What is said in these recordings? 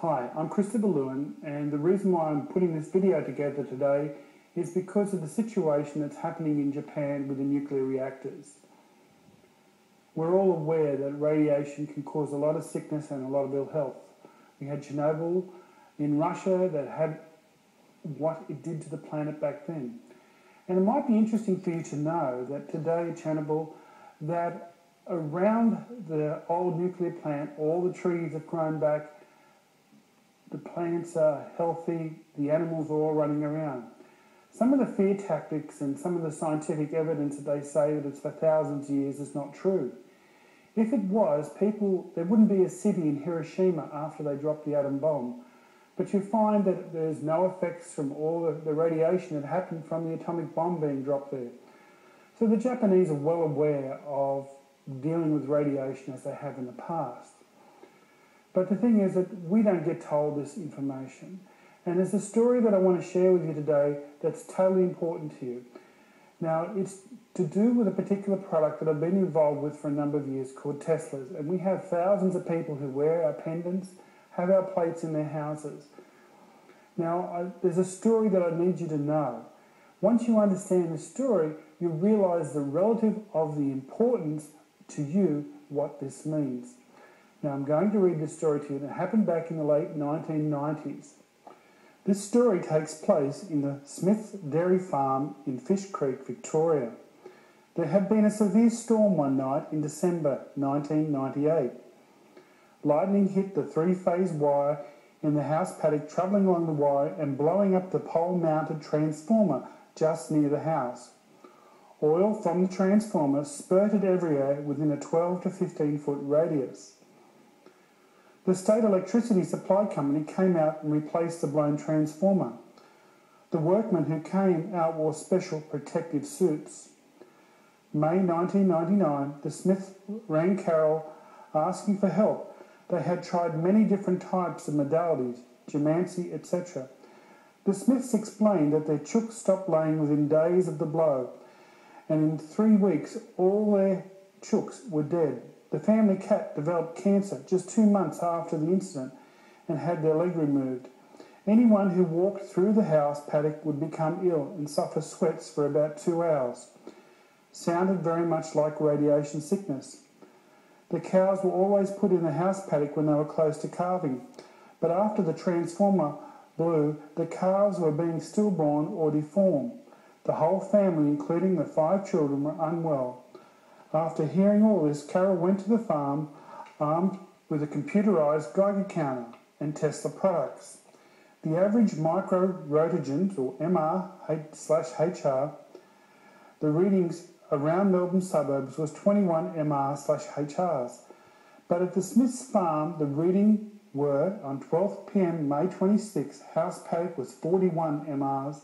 Hi, I'm Christopher Lewin, and the reason why I'm putting this video together today is because of the situation that's happening in Japan with the nuclear reactors. We're all aware that radiation can cause a lot of sickness and a lot of ill health. We had Chernobyl in Russia that had what it did to the planet back then. And it might be interesting for you to know that today at Chernobyl, that around the old nuclear plant, all the trees have grown back, the plants are healthy, the animals are all running around. Some of the fear tactics and some of the scientific evidence that they say that it's for thousands of years is not true. If it was, there wouldn't be a city in Hiroshima after they dropped the atom bomb. But you find that there's no effects from all the radiation that happened from the atomic bomb being dropped there. So the Japanese are well aware of dealing with radiation as they have in the past. But the thing is that we don't get told this information. And there's a story that I want to share with you today that's totally important to you. Now, it's to do with a particular product that I've been involved with for a number of years called Teslas. And we have thousands of people who wear our pendants, have our plates in their houses. Now, there's a story that I need you to know. Once you understand the story, you realize the relative of the importance to you what this means. Now, I'm going to read this story to you. It happened back in the late 1990s. This story takes place in the Smith Dairy Farm in Fish Creek, Victoria. There had been a severe storm one night in December 1998. Lightning hit the three-phase wire in the house paddock, travelling along the wire and blowing up the pole-mounted transformer just near the house. Oil from the transformer spurted everywhere within a 12 to 15-foot radius. The state electricity supply company came out and replaced the blown transformer. The workmen who came out wore special protective suits. May 1999, the Smiths rang Carol asking for help. They had tried many different types of modalities, gemancy, etc. The Smiths explained that their chooks stopped laying within days of the blow, and in 3 weeks all their chooks were dead. The family cat developed cancer just 2 months after the incident and had their leg removed. Anyone who walked through the house paddock would become ill and suffer sweats for about 2 hours. Sounded very much like radiation sickness. The cows were always put in the house paddock when they were close to calving, but after the transformer blew, the calves were being stillborn or deformed. The whole family, including the 5 children, were unwell. After hearing all this, Carol went to the farm armed with a computerised Geiger counter and Tesla products. The average micro-rotogens, or MR/HR, the readings around Melbourne suburbs was 21 MR/HRs. But at the Smiths farm, the reading were, on 12 p.m. May 26, house paddock was 41 MRs.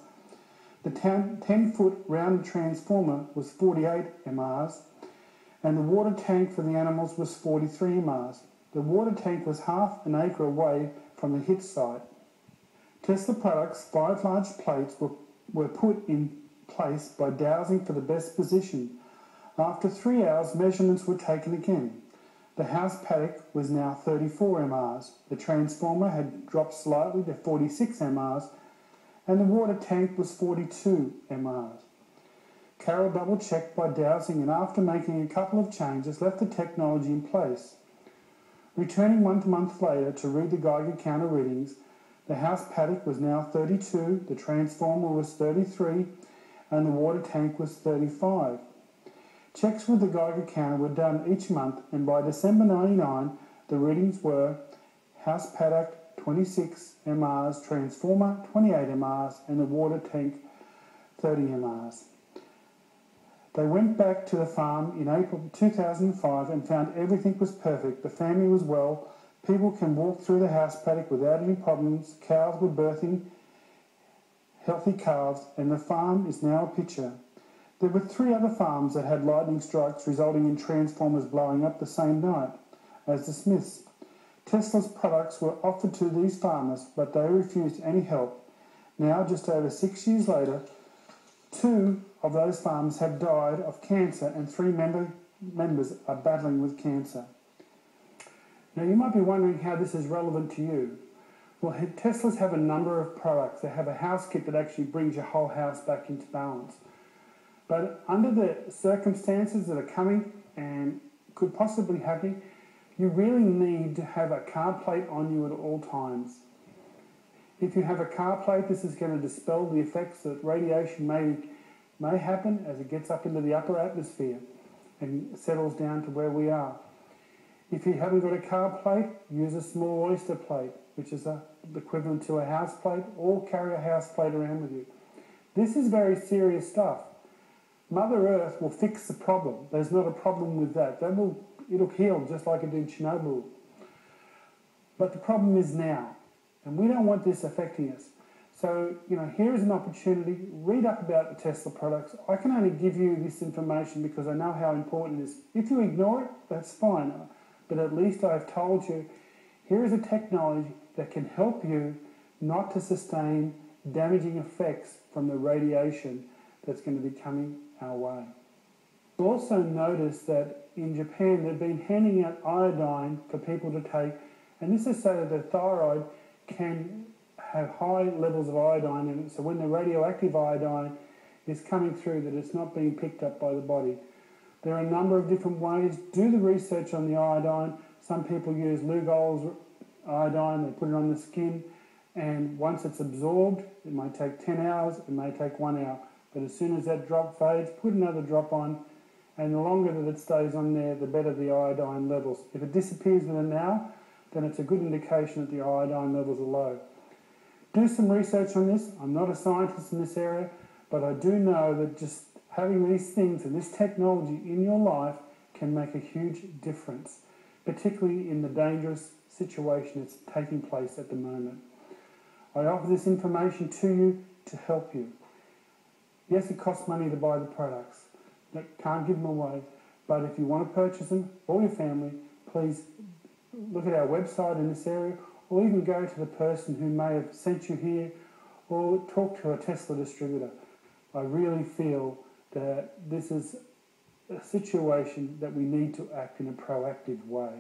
The 10-foot round transformer was 48 MRs. And the water tank for the animals was 43 MRs. The water tank was half an acre away from the hit site. Tesla products, 5 large plates, were put in place by dowsing for the best position. After 3 hours, measurements were taken again. The house paddock was now 34 MRs. The transformer had dropped slightly to 46 MRs, and the water tank was 42 MRs. Carol double-checked by dowsing and after making a couple of changes left the technology in place. Returning 1 month later to read the Geiger counter readings, the house paddock was now 32, the transformer was 33 and the water tank was 35. Checks with the Geiger counter were done each month and by December 99 the readings were house paddock 26 MRs, transformer 28 MRs and the water tank 30 MRs. They went back to the farm in April 2005 and found everything was perfect. The family was well. People can walk through the house paddock without any problems. Cows were birthing healthy calves, and the farm is now a picture. There were 3 other farms that had lightning strikes resulting in transformers blowing up the same night as the Smiths. Tesla's products were offered to these farmers, but they refused any help. Now, just over 6 years later, 2 of those farms have died of cancer and 3 members are battling with cancer. Now you might be wondering how this is relevant to you. Well, Teslas have a number of products. They have a house kit that actually brings your whole house back into balance. But under the circumstances that are coming and could possibly happen, you really need to have a car plate on you at all times. If you have a car plate, this is going to dispel the effects that radiation may happen as it gets up into the upper atmosphere and settles down to where we are. If you haven't got a car plate, use a small oyster plate, which is the equivalent to a house plate, or carry a house plate around with you. This is very serious stuff. Mother Earth will fix the problem. There's not a problem with that. It'll heal just like it did Chernobyl. But the problem is now, and we don't want this affecting us. So, here is an opportunity. Read up about the Tesla products. I can only give you this information because I know how important it is. If you ignore it, that's fine. But at least I've told you, here is a technology that can help you not to sustain damaging effects from the radiation that's going to be coming our way. You'll also notice that in Japan they've been handing out iodine for people to take, and this is so that the thyroid can have high levels of iodine in it, so when the radioactive iodine is coming through, that it's not being picked up by the body. There are a number of different ways. Do the research on the iodine. Some people use Lugol's iodine, they put it on the skin, and once it's absorbed, it might take 10 hours, it may take 1 hour. But as soon as that drop fades, put another drop on, and the longer that it stays on there, the better the iodine levels. If it disappears within an hour, then it's a good indication that the iodine levels are low. Do some research on this. I'm not a scientist in this area, but I do know that just having these things and this technology in your life can make a huge difference, particularly in the dangerous situation that's taking place at the moment. I offer this information to you to help you. Yes, it costs money to buy the products. Can't give them away. But if you want to purchase them for your family, please look at our website in this area, or even go to the person who may have sent you here, or talk to a Tesla distributor. I really feel that this is a situation that we need to act in a proactive way.